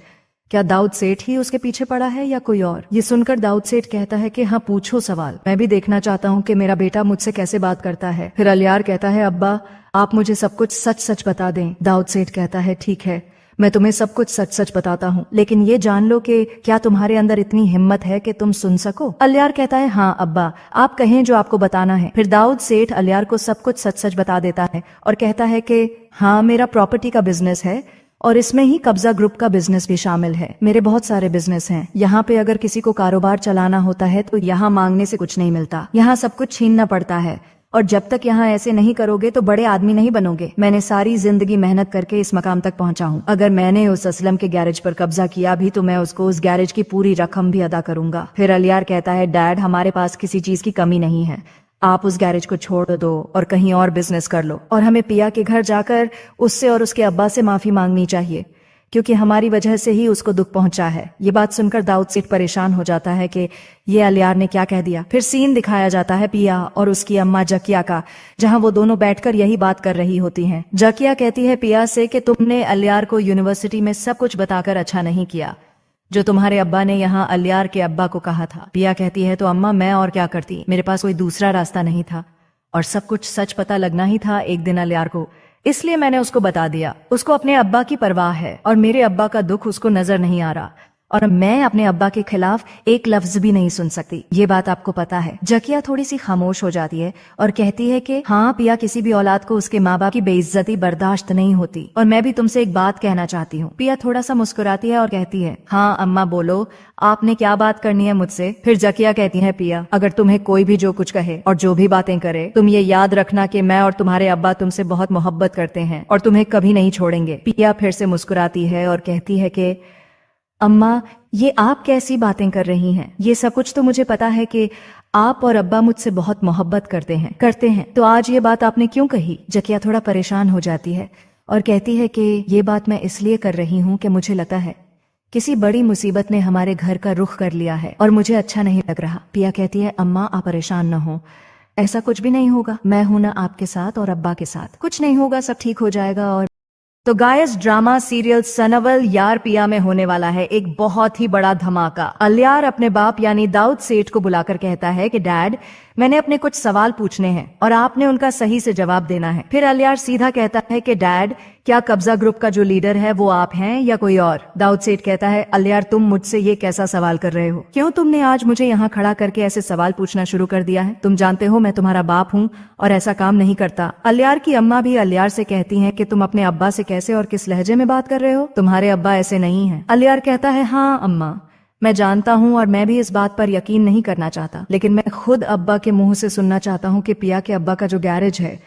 क्या दाऊद सेठ ही उसके पीछे पड़ा है या कोई और। ये सुनकर दाऊद सेठ कहता है कि हाँ पूछो सवाल, मैं भी देखना चाहता हूँ कि मेरा बेटा मुझसे कैसे बात करता है। फिर अलियार कहता है अब्बा आप मुझे सब कुछ सच सच बता दें। दाऊद सेठ कहता है ठीक है मैं तुम्हें सब कुछ सच सच बताता हूँ, लेकिन ये जान लो कि क्या तुम्हारे अंदर इतनी हिम्मत है कि तुम सुन सको। अलियार कहता है हाँ अब्बा आप कहें जो आपको बताना है। फिर दाऊद सेठ अलियार को सब कुछ सच सच बता देता है और कहता है कि हाँ मेरा प्रॉपर्टी का बिजनेस है और इसमें ही कब्जा ग्रुप का बिजनेस भी शामिल है। मेरे बहुत सारे बिजनेस हैं, यहाँ पे अगर किसी को कारोबार चलाना होता है तो यहाँ मांगने से कुछ नहीं मिलता, यहाँ सब कुछ छीनना पड़ता है और जब तक यहाँ ऐसे नहीं करोगे तो बड़े आदमी नहीं बनोगे। मैंने सारी जिंदगी मेहनत करके इस मकाम तक पहुंचा हूँ। अगर मैंने उस असलम के गैरेज पर कब्जा किया भी तो मैं उसको उस गैरेज की पूरी रकम भी अदा करूंगा। फिर अलियार कहता है डैड हमारे पास किसी चीज की कमी नहीं है, आप उस गैरेज को छोड़ दो और कहीं और बिजनेस कर लो और हमें पिया के घर जाकर उससे और उसके अब्बा से माफी मांगनी चाहिए क्योंकि हमारी वजह से ही उसको दुख पहुंचा है। ये बात सुनकर दाऊद सेठ परेशान हो जाता है कि ये अलियार ने क्या कह दिया। फिर सीन दिखाया जाता है पिया और उसकी अम्मा जकिया का, जहां वो दोनों बैठकर यही बात कर रही होती हैं। जकिया कहती है पिया से कि तुमने अलियार को यूनिवर्सिटी में सब कुछ बताकर अच्छा नहीं किया, जो तुम्हारे अब्बा ने यहाँ अलियार के अब्बा को कहा था। पिया कहती है तो अम्मा मैं और क्या करती, मेरे पास कोई दूसरा रास्ता नहीं था और सब कुछ सच पता लगना ही था एक दिन अलियार को, इसलिए मैंने उसको बता दिया। उसको अपने अब्बा की परवाह है और मेरे अब्बा का दुख उसको नजर नहीं आ रहा और मैं अपने अब्बा के खिलाफ एक लफ्ज भी नहीं सुन सकती। ये बात आपको पता है। जकिया थोड़ी सी खामोश हो जाती है और कहती है कि हाँ पिया, किसी भी औलाद को उसके माँ बाप की बेइज्जती बर्दाश्त नहीं होती और मैं भी तुमसे एक बात कहना चाहती हूँ। पिया थोड़ा सा मुस्कुराती है और कहती है हाँ अम्मा बोलो, आपने क्या बात करनी है मुझसे। फिर जकिया कहती है पिया, अगर तुम्हें कोई भी जो कुछ कहे और जो भी बातें करे, तुम ये याद रखना कि मैं और तुम्हारे अब्बा तुमसे बहुत मोहब्बत करते हैं और तुम्हें कभी नहीं छोड़ेंगे। पिया फिर से मुस्कुराती है और कहती है कि अम्मा ये आप कैसी बातें कर रही हैं, ये सब कुछ तो मुझे पता है कि आप और अब्बा मुझसे बहुत मोहब्बत करते हैं, तो आज ये बात आपने क्यों कही। जकिया थोड़ा परेशान हो जाती है और कहती है कि ये बात मैं इसलिए कर रही हूँ कि मुझे लगता है किसी बड़ी मुसीबत ने हमारे घर का रुख कर लिया है और मुझे अच्छा नहीं लग रहा। पिया कहती है अम्मा आप परेशान न हो, ऐसा कुछ भी नहीं होगा, मैं हूं ना आपके साथ और अब्बा के साथ, कुछ नहीं होगा, सब ठीक हो जाएगा। और तो गाइस, ड्रामा सीरियल सनवल यार पिया में होने वाला है एक बहुत ही बड़ा धमाका। अलियार अपने बाप यानी दाऊद सेठ को बुलाकर कहता है कि डैड, मैंने अपने कुछ सवाल पूछने हैं और आपने उनका सही से जवाब देना है। फिर अलियार सीधा कहता है कि डैड, क्या कब्जा ग्रुप का जो लीडर है वो आप हैं या कोई और? दाऊद सेठ कहता है, अलियार तुम मुझसे ये कैसा सवाल कर रहे हो? क्यों तुमने आज मुझे यहाँ खड़ा करके ऐसे सवाल पूछना शुरू कर दिया है? तुम जानते हो मैं तुम्हारा बाप हूँ और ऐसा काम नहीं करता। अलियार की अम्मा भी अलियार से कहती हैं कि तुम अपने अब्बा से कैसे और किस लहजे में बात कर रहे हो? तुम्हारे अब्बा ऐसे नहीं हैं। अलियार कहता है, हाँ अम्मा, मैं जानता हूँ और मैं भी इस बात पर यकीन नहीं करना चाहता, लेकिन मैं खुद अब्बा के मुंह से सुनना चाहता हूँ कि पिया के अब्बा का जो गैरेज है,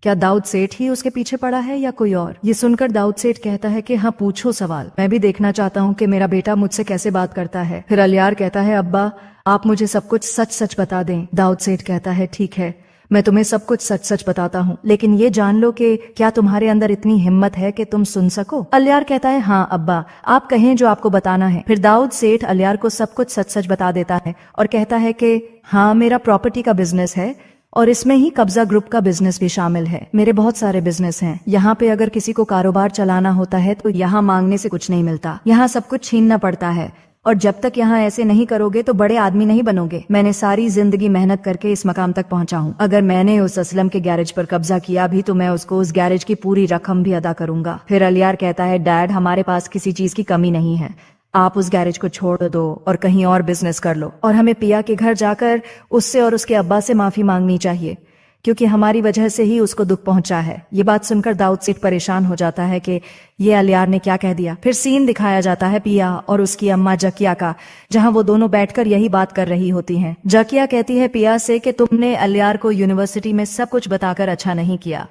क्या दाऊद सेठ ही उसके पीछे पड़ा है या कोई और? ये सुनकर दाऊद सेठ कहता है कि हाँ पूछो सवाल, मैं भी देखना चाहता हूँ कि मेरा बेटा मुझसे कैसे बात करता है। फिर अलियार कहता है, अब्बा आप मुझे सब कुछ सच सच बता दें। दाऊद सेठ कहता है, ठीक है, मैं तुम्हें सब कुछ सच सच बताता हूँ, लेकिन ये जान लो कि क्या तुम्हारे अंदर इतनी हिम्मत है कि तुम सुन सको? अलियार कहता है, हाँ अब्बा, आप कहें जो आपको बताना है। फिर दाऊद सेठ अलियार को सब कुछ सच सच बता देता है और कहता है कि हाँ, मेरा प्रॉपर्टी का बिजनेस है और इसमें ही कब्जा ग्रुप का बिजनेस भी शामिल है। मेरे बहुत सारे बिजनेस हैं। यहाँ पे अगर किसी को कारोबार चलाना होता है तो यहाँ मांगने से कुछ नहीं मिलता, यहाँ सब कुछ छीनना पड़ता है, और जब तक यहाँ ऐसे नहीं करोगे तो बड़े आदमी नहीं बनोगे। मैंने सारी जिंदगी मेहनत करके इस मकाम तक पहुंचा हूँ। अगर मैंने उस असलम के गैरेज पर कब्जा किया भी तो मैं उसको उस गैरेज की पूरी रकम भी अदा करूंगा। फिर अलियार कहता है, डैड, हमारे पास किसी चीज की कमी नहीं है, आप उस गैरेज को छोड़ दो और कहीं और बिजनेस कर लो, और हमें पिया के घर जाकर उससे और उसके अब्बा से माफी मांगनी चाहिए, क्योंकि हमारी वजह से ही उसको दुख पहुंचा है। ये बात सुनकर दाऊद सेठ परेशान हो जाता है कि ये अलियार ने क्या कह दिया। फिर सीन दिखाया जाता है पिया और उसकी अम्मा जकिया का, जहां वो दोनों बैठकर यही बात कर रही होती हैं। जकिया कहती है पिया से कि तुमने अलियार को यूनिवर्सिटी में सब कुछ बताकर अच्छा नहीं किया,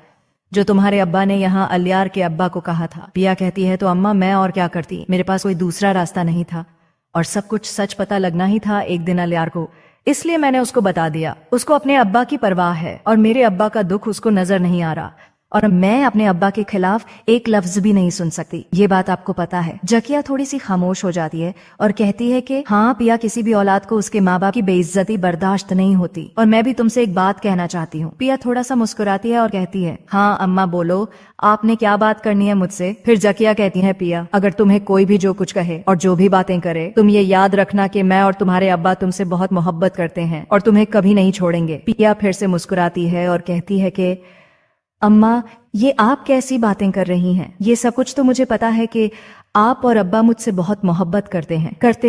जो तुम्हारे अब्बा ने यहाँ अलियार के अब्बा को कहा था। पिया कहती है, तो अम्मा मैं और क्या करती, मेरे पास कोई दूसरा रास्ता नहीं था और सब कुछ सच पता लगना ही था एक दिन अलियार को, इसलिए मैंने उसको बता दिया। उसको अपने अब्बा की परवाह है और मेरे अब्बा का दुख उसको नजर नहीं आ रहा, और मैं अपने अब्बा के खिलाफ एक लफ्ज भी नहीं सुन सकती। ये बात आपको पता है। जकिया थोड़ी सी खामोश हो जाती है और कहती है कि हाँ पिया, किसी भी औलाद को उसके माँ बाप की बेइज्जती बर्दाश्त नहीं होती, और मैं भी तुमसे एक बात कहना चाहती हूँ। पिया थोड़ा सा मुस्कुराती है और कहती है, हाँ अम्मा बोलो, आपने क्या बात करनी है मुझसे? फिर जकिया कहती है, पिया, अगर तुम्हें कोई भी जो कुछ कहे और जो भी बातें करे, तुम ये याद रखना कि मैं और तुम्हारे अब्बा तुमसे बहुत मोहब्बत करते हैं और तुम्हें कभी नहीं छोड़ेंगे। पिया फिर से मुस्कुराती है और कहती है कि अम्मा, ये आप कैसी बातें कर रही हैं? ये सब कुछ तो मुझे पता है कि आप और अब्बा मुझसे बहुत मोहब्बत करते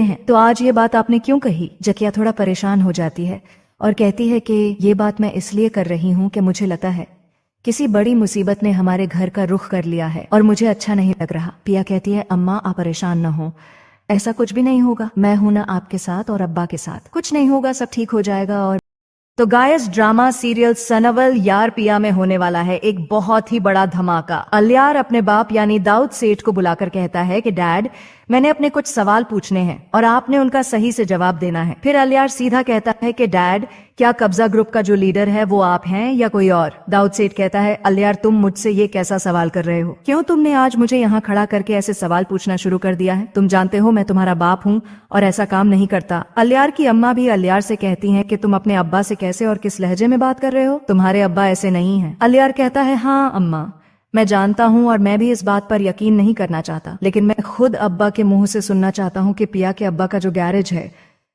हैं, तो आज ये बात आपने क्यों कही? जकिया थोड़ा परेशान हो जाती है और कहती है कि ये बात मैं इसलिए कर रही हूँ कि मुझे लगता है किसी बड़ी मुसीबत ने हमारे घर का रुख कर लिया है और मुझे अच्छा नहीं लग रहा। पिया कहती है, अम्मा आप परेशान न हो, ऐसा कुछ भी नहीं होगा, मैं हूं ना आपके साथ और अब्बा के साथ, कुछ नहीं होगा, सब ठीक हो जाएगा। और तो गाइस, ड्रामा सीरियल सनवल यार पिया में होने वाला है एक बहुत ही बड़ा धमाका। अलियार अपने बाप यानी दाऊद सेठ को बुलाकर कहता है कि डैड, मैंने अपने कुछ सवाल पूछने हैं और आपने उनका सही से जवाब देना है। फिर अलियार सीधा कहता है कि डैड, क्या कब्जा ग्रुप का जो लीडर है वो आप हैं या कोई और? दाऊद सेठ कहता है, अलियार तुम मुझसे ये कैसा सवाल कर रहे हो? क्यों तुमने आज मुझे यहाँ खड़ा करके ऐसे सवाल पूछना शुरू कर दिया है? तुम जानते हो मैं तुम्हारा बाप हूँ और ऐसा काम नहीं करता। अलियार की अम्मा भी अलियार से कहती हैं कि तुम अपने अब्बा से कैसे और किस लहजे में बात कर रहे हो? तुम्हारे अब्बा ऐसे नहीं हैं। अलियार कहता है, हाँ अम्मा, मैं जानता हूँ और मैं भी इस बात पर यकीन नहीं करना चाहता, लेकिन मैं खुद अब्बा के मुंह से सुनना चाहता हूँ कि पिया के अब्बा का जो गैरेज है,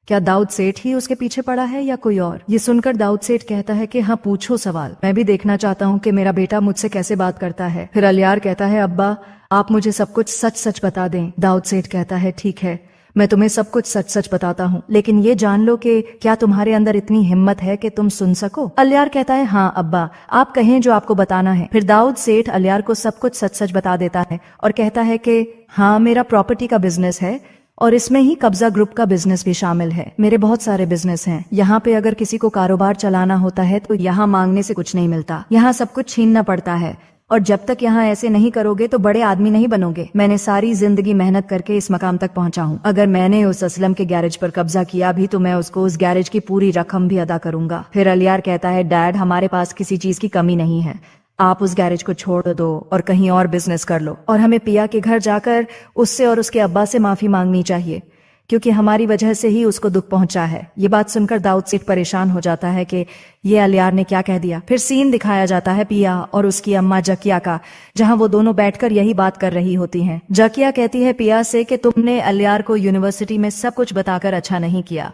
क्या दाऊद सेठ ही उसके पीछे पड़ा है या कोई और? ये सुनकर दाऊद सेठ कहता है कि हाँ पूछो सवाल, मैं भी देखना चाहता हूँ कि मेरा बेटा मुझसे कैसे बात करता है। फिर अलियार कहता है, अब्बा आप मुझे सब कुछ सच सच बता दें। दाऊद सेठ कहता है, ठीक है, मैं तुम्हें सब कुछ सच सच बताता हूँ, लेकिन ये जान लो कि क्या तुम्हारे अंदर इतनी हिम्मत है कि तुम सुन सको? अलियार कहता है, हाँ अब्बा, आप कहें जो आपको बताना है। फिर दाऊद सेठ अलियार को सब कुछ सच सच बता देता है और कहता है कि हाँ, मेरा प्रॉपर्टी का बिजनेस है और इसमें ही कब्जा ग्रुप का बिजनेस भी शामिल है। मेरे बहुत सारे बिजनेस हैं। यहाँ पे अगर किसी को कारोबार चलाना होता है तो यहाँ मांगने से कुछ नहीं मिलता, यहाँ सब कुछ छीनना पड़ता है, और जब तक यहाँ ऐसे नहीं करोगे तो बड़े आदमी नहीं बनोगे। मैंने सारी जिंदगी मेहनत करके इस मकाम तक पहुंचा हूँ। अगर मैंने उस असलम के गैरेज पर कब्जा किया भी तो मैं उसको उस गैरेज की पूरी रकम भी अदा करूंगा। फिर अलियार कहता है, डैड, हमारे पास किसी चीज की कमी नहीं है, आप उस गैरेज को छोड़ दो और कहीं और बिजनेस कर लो, और हमें पिया के घर जाकर उससे और उसके अब्बा से माफी मांगनी चाहिए, क्योंकि हमारी वजह से ही उसको दुख पहुंचा है। ये बात सुनकर दाऊद सेठ परेशान हो जाता है कि ये अलियार ने क्या कह दिया। फिर सीन दिखाया जाता है पिया और उसकी अम्मा जकिया का, जहां वो दोनों बैठकर यही बात कर रही होती हैं। जकिया कहती है पिया से कि तुमने अलियार को यूनिवर्सिटी में सब कुछ बताकर अच्छा नहीं किया,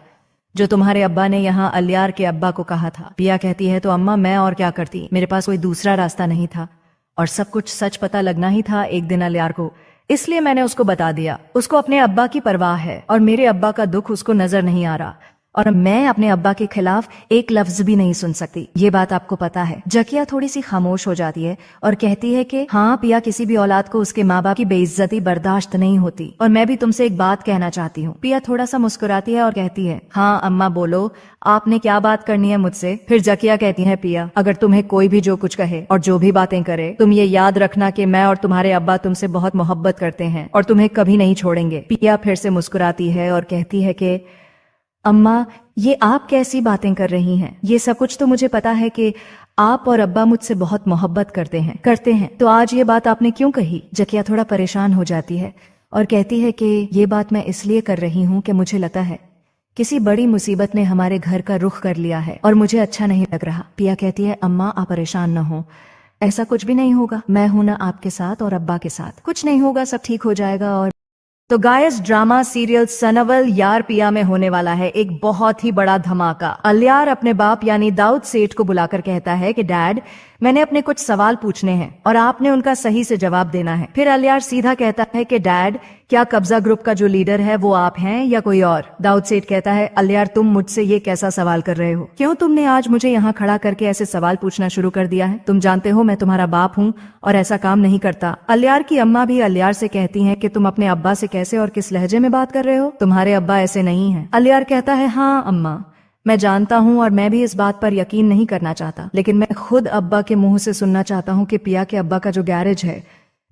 जो तुम्हारे अब्बा ने यहाँ अलियार के अब्बा को कहा था। पिया कहती है तो अम्मा मैं और क्या करती, मेरे पास कोई दूसरा रास्ता नहीं था और सब कुछ सच पता लगना ही था एक दिन अलियार को, इसलिए मैंने उसको बता दिया। उसको अपने अब्बा की परवाह है और मेरे अब्बा का दुख उसको नजर नहीं आ रहा और मैं अपने अब्बा के खिलाफ एक लफ्ज भी नहीं सुन सकती। ये बात आपको पता है। जकिया थोड़ी सी खामोश हो जाती है और कहती है कि हाँ पिया, किसी भी औलाद को उसके माँ बाप की बेइज्जती बर्दाश्त नहीं होती और मैं भी तुमसे एक बात कहना चाहती हूँ। पिया थोड़ा सा मुस्कुराती है और कहती है हाँ अम्मा बोलो, आपने क्या बात करनी है मुझसे। फिर जकिया कहती है पिया, अगर तुम्हें कोई भी जो कुछ कहे और जो भी बातें करे, तुम ये याद रखना कि मैं और तुम्हारे अब्बा तुमसे बहुत मोहब्बत करते हैं और तुम्हें कभी नहीं छोड़ेंगे। पिया फिर से मुस्कुराती है और कहती है कि अम्मा ये आप कैसी बातें कर रही हैं, ये सब कुछ तो मुझे पता है कि आप और अब्बा मुझसे बहुत मोहब्बत करते हैं, तो आज ये बात आपने क्यों कही। जकिया थोड़ा परेशान हो जाती है और कहती है कि ये बात मैं इसलिए कर रही हूँ कि मुझे लगता है किसी बड़ी मुसीबत ने हमारे घर का रुख कर लिया है और मुझे अच्छा नहीं लग रहा। पिया कहती है अम्मा आप परेशान न हो, ऐसा कुछ भी नहीं होगा, मैं हूं ना आपके साथ और अब्बा के साथ, कुछ नहीं होगा, सब ठीक हो जाएगा। और तो गाइस, ड्रामा सीरियल सनवल यार पिया में होने वाला है एक बहुत ही बड़ा धमाका। अलियार अपने बाप यानी दाऊद सेठ को बुलाकर कहता है कि डैड मैंने अपने कुछ सवाल पूछने हैं और आपने उनका सही से जवाब देना है। फिर अलियार सीधा कहता है कि डैड क्या कब्जा ग्रुप का जो लीडर है वो आप हैं या कोई और। दाऊद सेठ कहता है अलियार तुम मुझसे ये कैसा सवाल कर रहे हो, क्यों तुमने आज मुझे यहाँ खड़ा करके ऐसे सवाल पूछना शुरू कर दिया है, तुम जानते हो मैं तुम्हारा बाप हूँ और ऐसा काम नहीं करता। अलियार की अम्मा भी अलियार से कहती है कि तुम अपने अब्बा से कैसे और किस लहजे में बात कर रहे हो, तुम्हारे अब्बा ऐसे नहीं है। अलियार कहता है हाँ अम्मा मैं जानता हूँ और मैं भी इस बात पर यकीन नहीं करना चाहता, लेकिन मैं खुद अब्बा के मुंह से सुनना चाहता हूँ कि पिया के अब्बा का जो गैरेज है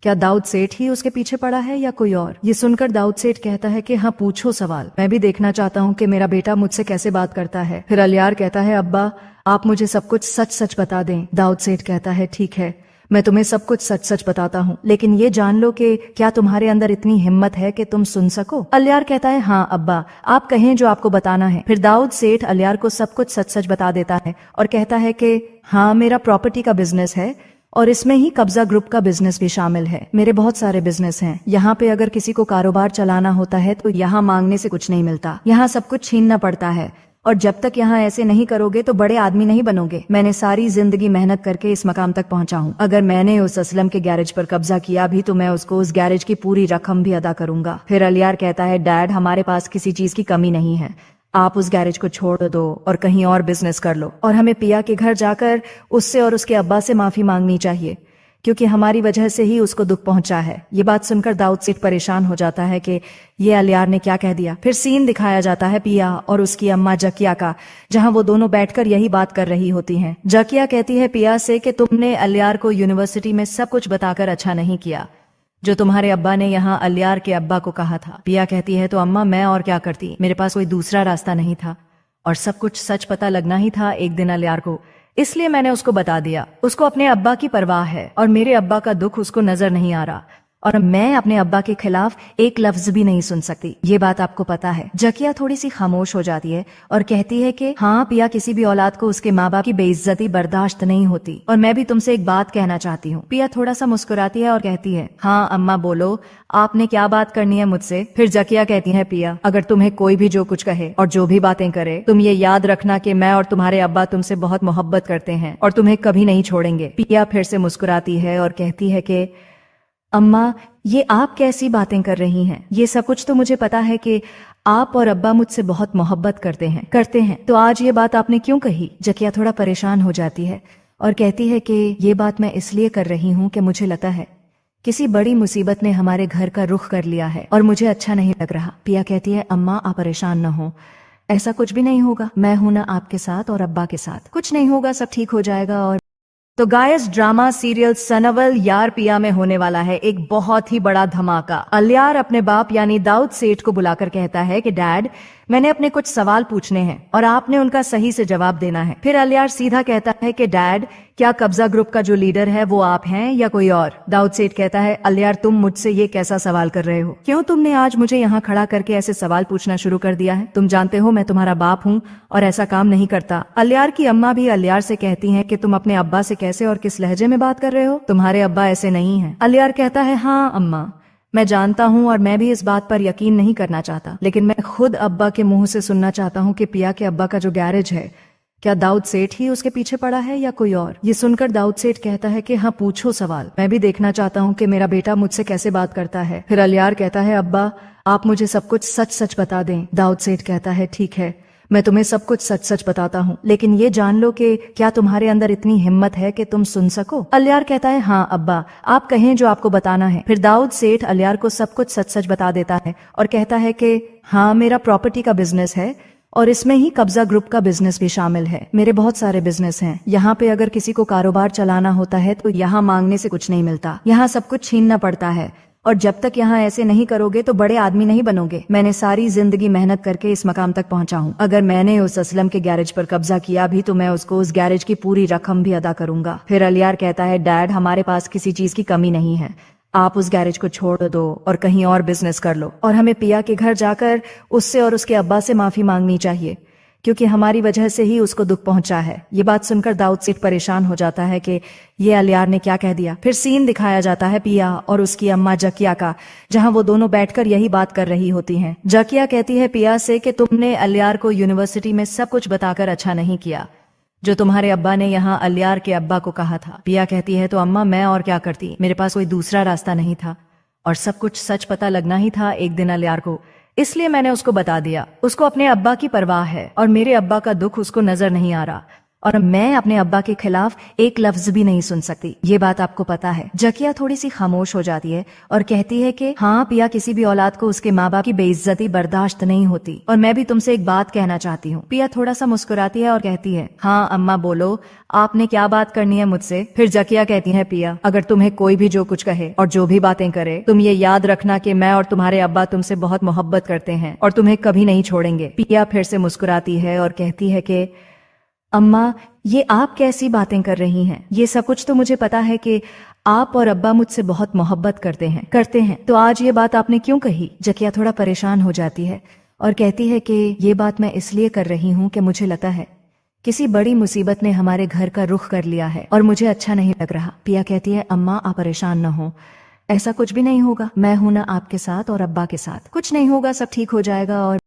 क्या दाऊद सेठ ही उसके पीछे पड़ा है या कोई और। ये सुनकर दाऊद सेठ कहता है कि हाँ पूछो सवाल, मैं भी देखना चाहता हूँ कि मेरा बेटा मुझसे कैसे बात करता है। फिर अलियार कहता है अब्बा आप मुझे सब कुछ सच सच बता दें। दाऊद सेठ कहता है ठीक है मैं तुम्हें सब कुछ सच सच बताता हूँ, लेकिन ये जान लो कि क्या तुम्हारे अंदर इतनी हिम्मत है कि तुम सुन सको। अलियार कहता है हाँ अब्बा आप कहें जो आपको बताना है। फिर दाऊद सेठ अलियार को सब कुछ सच सच बता देता है और कहता है कि हाँ मेरा प्रॉपर्टी का बिजनेस है और इसमें ही कब्जा ग्रुप का बिजनेस भी शामिल है। मेरे बहुत सारे बिजनेस हैं, यहाँ पे अगर किसी को कारोबार चलाना होता है तो यहाँ मांगने से कुछ नहीं मिलता, यहाँ सब कुछ छीनना पड़ता है और जब तक यहाँ ऐसे नहीं करोगे तो बड़े आदमी नहीं बनोगे। मैंने सारी जिंदगी मेहनत करके इस मकाम तक पहुंचा हूँ। अगर मैंने उस असलम के गैरेज पर कब्जा किया भी तो मैं उसको उस गैरेज की पूरी रकम भी अदा करूंगा। फिर अलियार कहता है डैड हमारे पास किसी चीज की कमी नहीं है, आप उस गैरेज को छोड़ दो और कहीं और बिजनेस कर लो और हमें पिया के घर जाकर उससे और उसके अब्बा से माफी मांगनी चाहिए क्योंकि हमारी वजह से ही उसको दुख पहुंचा है। ये बात सुनकर दाऊद सेठ परेशान हो जाता है कि ये अलियार ने क्या कह दिया। फिर सीन दिखाया जाता है पिया और उसकी अम्मा जकिया का, जहां वो दोनों बैठकर यही बात कर रही होती हैं। जकिया कहती है पिया से कि तुमने अलियार को यूनिवर्सिटी में सब कुछ बताकर अच्छा नहीं किया, जो तुम्हारे अब्बा ने यहाँ अलियार के अब्बा को कहा था। पिया कहती है तो अम्मा मैं और क्या करती, मेरे पास कोई दूसरा रास्ता नहीं था और सब कुछ सच पता लगना ही था एक दिन अलियार को, इसलिए मैंने उसको बता दिया। उसको अपने अब्बा की परवाह है और मेरे अब्बा का दुख उसको नजर नहीं आ रहा और मैं अपने अब्बा के खिलाफ एक लफ्ज भी नहीं सुन सकती। ये बात आपको पता है। जकिया थोड़ी सी खामोश हो जाती है और कहती है कि हाँ पिया, किसी भी औलाद को उसके माँ बाप की बेइज्जती बर्दाश्त नहीं होती और मैं भी तुमसे एक बात कहना चाहती हूँ। पिया थोड़ा सा मुस्कुराती है और कहती है हाँ अम्मा बोलो, आपने क्या बात करनी है मुझसे। फिर जकिया कहती है पिया, अगर तुम्हें कोई भी जो कुछ कहे और जो भी बातें करे, तुम ये याद रखना कि मैं और तुम्हारे अब्बा तुमसे बहुत मोहब्बत करते हैं और तुम्हें कभी नहीं छोड़ेंगे। पिया फिर से मुस्कुराती है और कहती है कि अम्मा ये आप कैसी बातें कर रही हैं, ये सब कुछ तो मुझे पता है कि आप और अब्बा मुझसे बहुत मोहब्बत करते हैं, तो आज ये बात आपने क्यों कही। जकिया थोड़ा परेशान हो जाती है और कहती है कि ये बात मैं इसलिए कर रही हूँ कि मुझे लगता है किसी बड़ी मुसीबत ने हमारे घर का रुख कर लिया है और मुझे अच्छा नहीं लग रहा। पिया कहती है अम्मा आप परेशान न हो, ऐसा कुछ भी नहीं होगा, मैं हूं ना आपके साथ और अब्बा के साथ, कुछ नहीं होगा, सब ठीक हो जाएगा। और तो गाइस, ड्रामा सीरियल सनवल यार पिया में होने वाला है एक बहुत ही बड़ा धमाका। अलियार अपने बाप यानी दाऊद सेठ को बुलाकर कहता है कि डैड मैंने अपने कुछ सवाल पूछने हैं और आपने उनका सही से जवाब देना है। फिर अलियार सीधा कहता है कि डैड, क्या कब्जा ग्रुप का जो लीडर है वो आप हैं या कोई और? दाऊद सेठ कहता है, अलियार तुम मुझसे ये कैसा सवाल कर रहे हो? क्यों तुमने आज मुझे यहाँ खड़ा करके ऐसे सवाल पूछना शुरू कर दिया है? तुम जानते हो मैं तुम्हारा बाप हूँ और ऐसा काम नहीं करता। अलियार की अम्मा भी अलियार से कहती हैं कि तुम अपने अब्बा से कैसे और किस लहजे में बात कर रहे हो? तुम्हारे अब्बा ऐसे नहीं हैं। अलियार कहता है, हाँ अम्मा, मैं जानता हूँ और मैं भी इस बात पर यकीन नहीं करना चाहता, लेकिन मैं खुद अब्बा के मुंह से सुनना चाहता हूँ कि पिया के अब्बा का जो गैरेज है, क्या दाऊद सेठ ही उसके पीछे पड़ा है या कोई और? ये सुनकर दाऊद सेठ कहता है कि हाँ पूछो सवाल, मैं भी देखना चाहता हूँ कि मेरा बेटा मुझसे कैसे बात करता है। फिर अलियार कहता है, अब्बा आप मुझे सब कुछ सच सच बता दें। दाऊद सेठ कहता है, ठीक है, मैं तुम्हें सब कुछ सच सच बताता हूँ, लेकिन ये जान लो कि क्या तुम्हारे अंदर इतनी हिम्मत है कि तुम सुन सको? अलियार कहता है, हाँ अब्बा, आप कहें जो आपको बताना है। फिर दाऊद सेठ अलियार को सब कुछ सच सच बता देता है और कहता है कि हाँ, मेरा प्रॉपर्टी का बिजनेस है और इसमें ही कब्जा ग्रुप का बिजनेस भी शामिल है। मेरे बहुत सारे बिजनेस हैं। यहाँ पे अगर किसी को कारोबार चलाना होता है तो यहाँ मांगने से कुछ नहीं मिलता, यहाँ सब कुछ छीनना पड़ता है, और जब तक यहाँ ऐसे नहीं करोगे तो बड़े आदमी नहीं बनोगे। मैंने सारी जिंदगी मेहनत करके इस मकाम तक पहुंचा हूँ। अगर मैंने उस असलम के गैरेज पर कब्जा किया भी तो मैं उसको उस गैरेज की पूरी रकम भी अदा करूंगा। फिर अलियार कहता है, डैड हमारे पास किसी चीज की कमी नहीं है, आप उस गैरेज को छोड़ दो और कहीं और बिजनेस कर लो, और हमें पिया के घर जाकर उससे और उसके अब्बा से माफी मांगनी चाहिए, क्योंकि हमारी वजह से ही उसको दुख पहुंचा है। ये बात सुनकर दाऊद सेठ परेशान हो जाता है कि ये अलियार ने क्या कह दिया। फिर सीन दिखाया जाता है पिया और उसकी अम्मा जकिया का, जहां वो दोनों बैठकर यही बात कर रही होती हैं। जकिया कहती है पिया से कि तुमने अलियार को यूनिवर्सिटी में सब कुछ बताकर अच्छा नहीं किया, जो तुम्हारे अब्बा ने यहाँ अलियार के अब्बा को कहा था। पिया कहती है, तो अम्मा मैं और क्या करती, मेरे पास कोई दूसरा रास्ता नहीं था और सब कुछ सच पता लगना ही था एक दिन अलियार को, इसलिए मैंने उसको बता दिया। उसको अपने अब्बा की परवाह है और मेरे अब्बा का दुख उसको नजर नहीं आ रहा, और मैं अपने अब्बा के खिलाफ एक लफ्ज भी नहीं सुन सकती। ये बात आपको पता है। जकिया थोड़ी सी खामोश हो जाती है और कहती है कि हाँ पिया, किसी भी औलाद को उसके माँ बाप की बेइज्जती बर्दाश्त नहीं होती, और मैं भी तुमसे एक बात कहना चाहती हूँ। पिया थोड़ा सा मुस्कुराती है और कहती है, हाँ अम्मा बोलो, आपने क्या बात करनी है मुझसे? फिर जकिया कहती है, पिया अगर तुम्हें कोई भी जो कुछ कहे और जो भी बातें करे, तुम ये याद रखना कि मैं और तुम्हारे अब्बा तुमसे बहुत मोहब्बत करते हैं और तुम्हें कभी नहीं छोड़ेंगे। पिया फिर से मुस्कुराती है और कहती है कि अम्मा ये आप कैसी बातें कर रही हैं? ये सब कुछ तो मुझे पता है कि आप और अब्बा मुझसे बहुत मोहब्बत करते हैं, तो आज ये बात आपने क्यों कही? जकिया थोड़ा परेशान हो जाती है और कहती है कि ये बात मैं इसलिए कर रही हूँ कि मुझे लगता है किसी बड़ी मुसीबत ने हमारे घर का रुख कर लिया है और मुझे अच्छा नहीं लग रहा। पिया कहती है, अम्मा आप परेशान न हो, ऐसा कुछ भी नहीं होगा, मैं हूं ना आपके साथ और अब्बा के साथ, कुछ नहीं होगा, सब ठीक हो जाएगा और